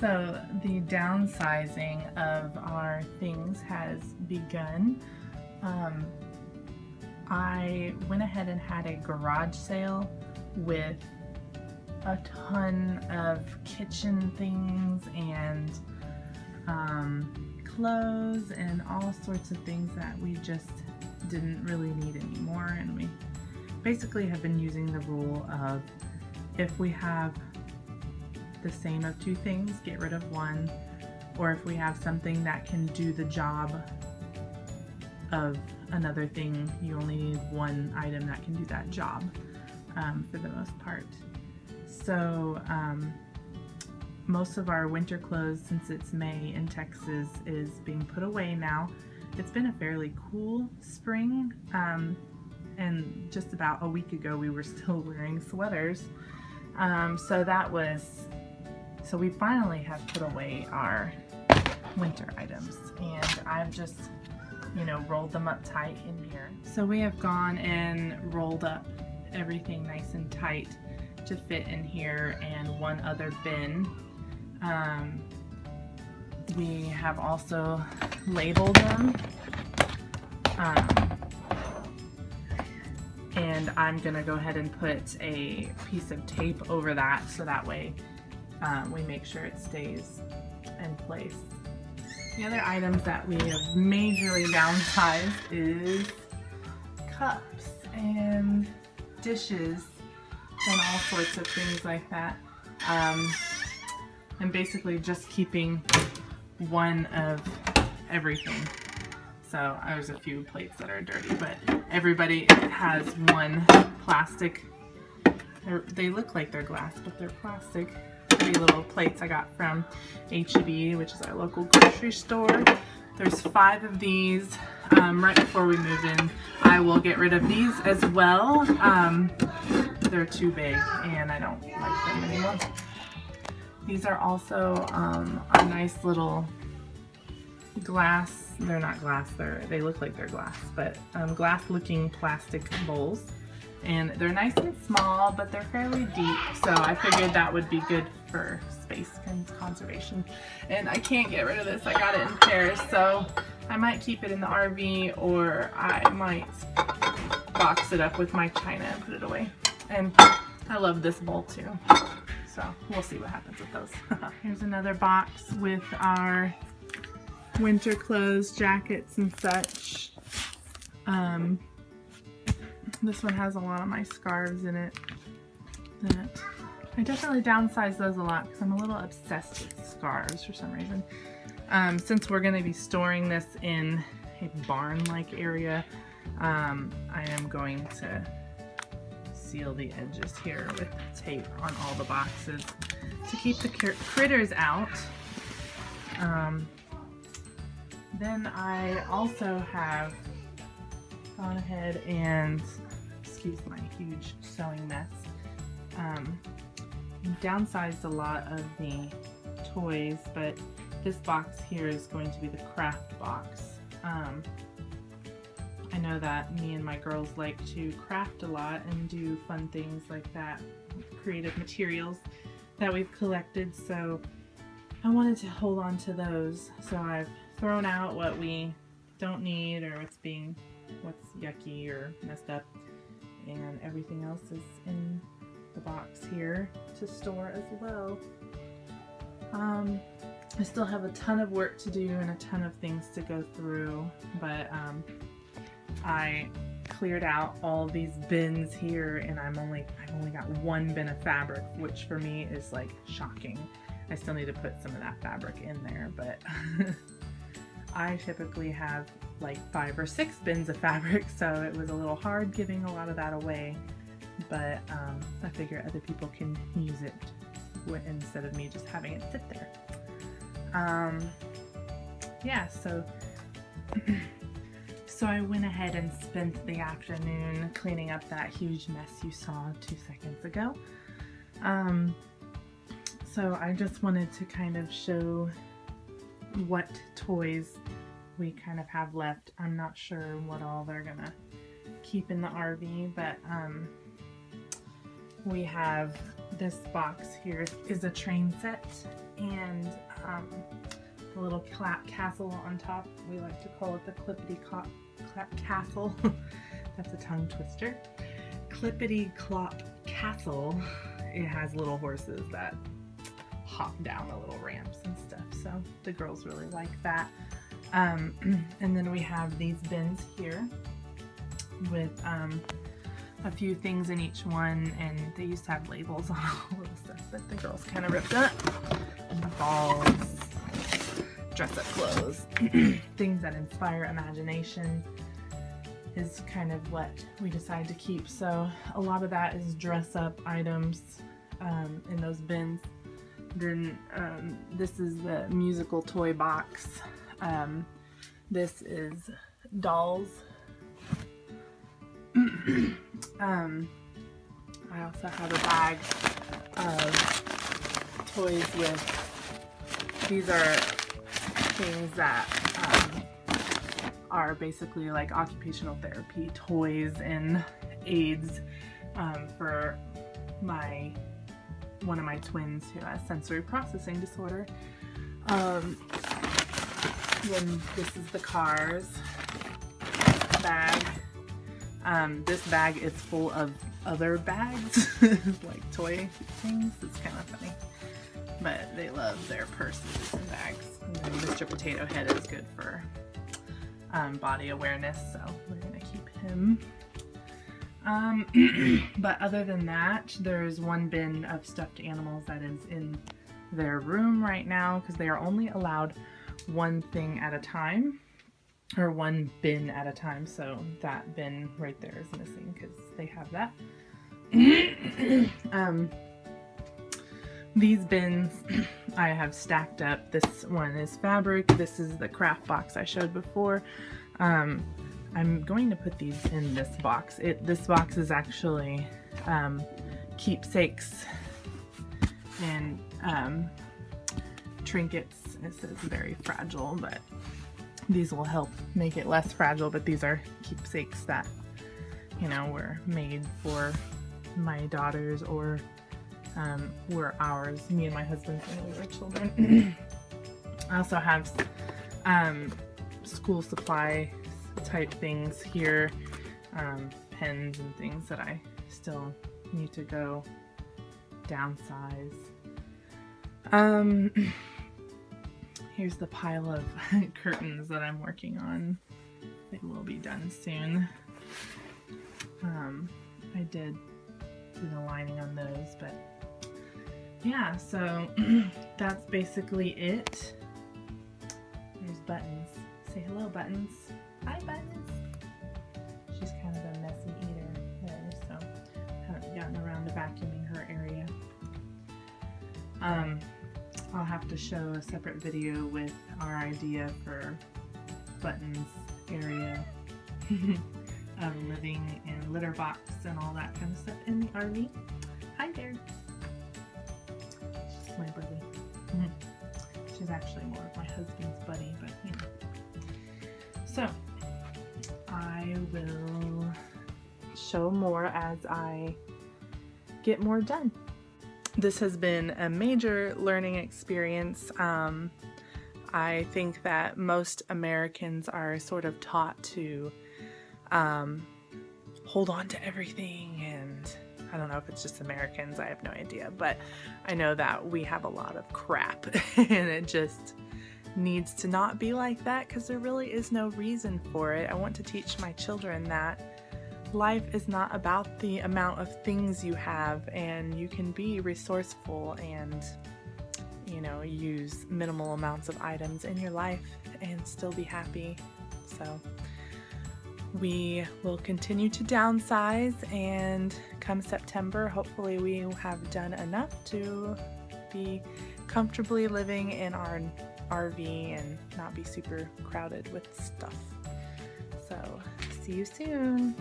So the downsizing of our things has begun. I went ahead and had a garage sale with a ton of kitchen things and clothes and all sorts of things that we just didn't really need anymore, and we basically have been using the rule of if we have the same of two things, get rid of one, or if we have something that can do the job of another thing, you only need one item that can do that job for the most part. So most of our winter clothes, since it's May in Texas, is being put away now. It's been a fairly cool spring, and just about a week ago we were still wearing sweaters. So we finally have put away our winter items, and I've just, you know, rolled them up tight in here. So we have gone and rolled up everything nice and tight to fit in here, and one other bin. We have also labeled them, and I'm gonna go ahead and put a piece of tape over that so that way we make sure it stays in place. The other items that we have majorly downsized is cups and dishes and all sorts of things like that. And basically just keeping one of everything. So there's a few plates that are dirty, but everybody has one plastic. They look like they're glass, but they're plastic. Pretty little plates I got from H-E-B, which is our local grocery store. There's 5 of these. Right before we move in, I will get rid of these as well. They're too big and I don't like them anymore. These are also a nice little glass. They're not glass, they look like they're glass, but glass looking plastic bowls. And they're nice and small, but they're fairly deep, so I figured that would be good for space conservation. And I can't get rid of this. I got it in pairs, so I might keep it in the RV, or I might box it up with my china and put it away. And I love this bowl too, so we'll see what happens with those. Here's another box with our winter clothes, jackets and such. This one has a lot of my scarves in it. I definitely downsize those a lot because I'm a little obsessed with scarves for some reason. Since we're going to be storing this in a barn-like area, I am going to seal the edges here with tape on all the boxes to keep the critters out. Then I also have gone ahead and, excuse my huge sewing mess, downsized a lot of the toys, but this box here is going to be the craft box. I know that me and my girls like to craft a lot and do fun things like that with creative materials that we've collected, so I wanted to hold on to those. So I've thrown out what we don't need or what's yucky or messed up, and everything else is in the box here to store as well. I still have a ton of work to do and a ton of things to go through, but I cleared out all these bins here, and I've only got one bin of fabric, which for me is like shocking. I still need to put some of that fabric in there, but I typically have like 5 or 6 bins of fabric, so it was a little hard giving a lot of that away, but I figure other people can use it instead of me just having it sit there. Yeah, so I went ahead and spent the afternoon cleaning up that huge mess you saw 2 seconds ago. So I just wanted to kind of show what toys we kind of have left. I'm not sure what all they're gonna keep in the RV, but we have This box here is a train set, and the little castle on top, we like to call it the Clippity Clop Castle. That's a tongue twister. Clippity Clop Castle. It has little horses that hop down the little ramps and stuff, so the girls really like that. And then we have these bins here with a few things in each one, and they used to have labels on all of the stuff, but the girls kind of ripped up. Balls, dress-up clothes, things that inspire imagination is kind of what we decided to keep. So a lot of that is dress-up items in those bins. Then this is the musical toy box. This is dolls. I also have a bag of toys with, these are things that are basically like occupational therapy toys and aids for one of my twins who has sensory processing disorder. Then this is the Cars bag. This bag is full of other bags, like toy things. It's kind of funny, but they love their purses and bags. And then Mr. Potato Head is good for body awareness, so we're gonna keep him. But other than that, there's one bin of stuffed animals that is in their room right now because they are only allowed one thing at a time, or one bin at a time, so that bin right there is missing because they have that. These bins I have stacked up. This one is fabric. This is the craft box I showed before. I'm going to put these in this box. This box is actually keepsakes and trinkets. It says very fragile, but these will help make it less fragile. But these are keepsakes that, you know, were made for my daughters, or were ours, me and my husband when we were children. I also have school supply type things here, pens and things that I still need to go downsize. Here's the pile of curtains that I'm working on. They will be done soon. I did do the lining on those, but yeah, so that's basically it. There's Buttons. Say hello, Buttons. Hi, Buttons. She's kind of a messy eater there, so haven't gotten around to vacuuming her area. I'll have to show a separate video with our idea for Buttons' area of living and litter box and all that kind of stuff in the RV. Hi there. She's my buddy. She's actually more of my husband's buddy, but you know. So I will show more as I get more done. This has been a major learning experience. I think that most Americans are sort of taught to hold on to everything, and I don't know if it's just Americans, I have no idea, but I know that we have a lot of crap and it just needs to not be like that because there really is no reason for it. I want to teach my children that life is not about the amount of things you have, and you can be resourceful and, you know, use minimal amounts of items in your life and still be happy. So we will continue to downsize, and come September, hopefully we will have done enough to be comfortably living in our RV and not be super crowded with stuff. So see you soon.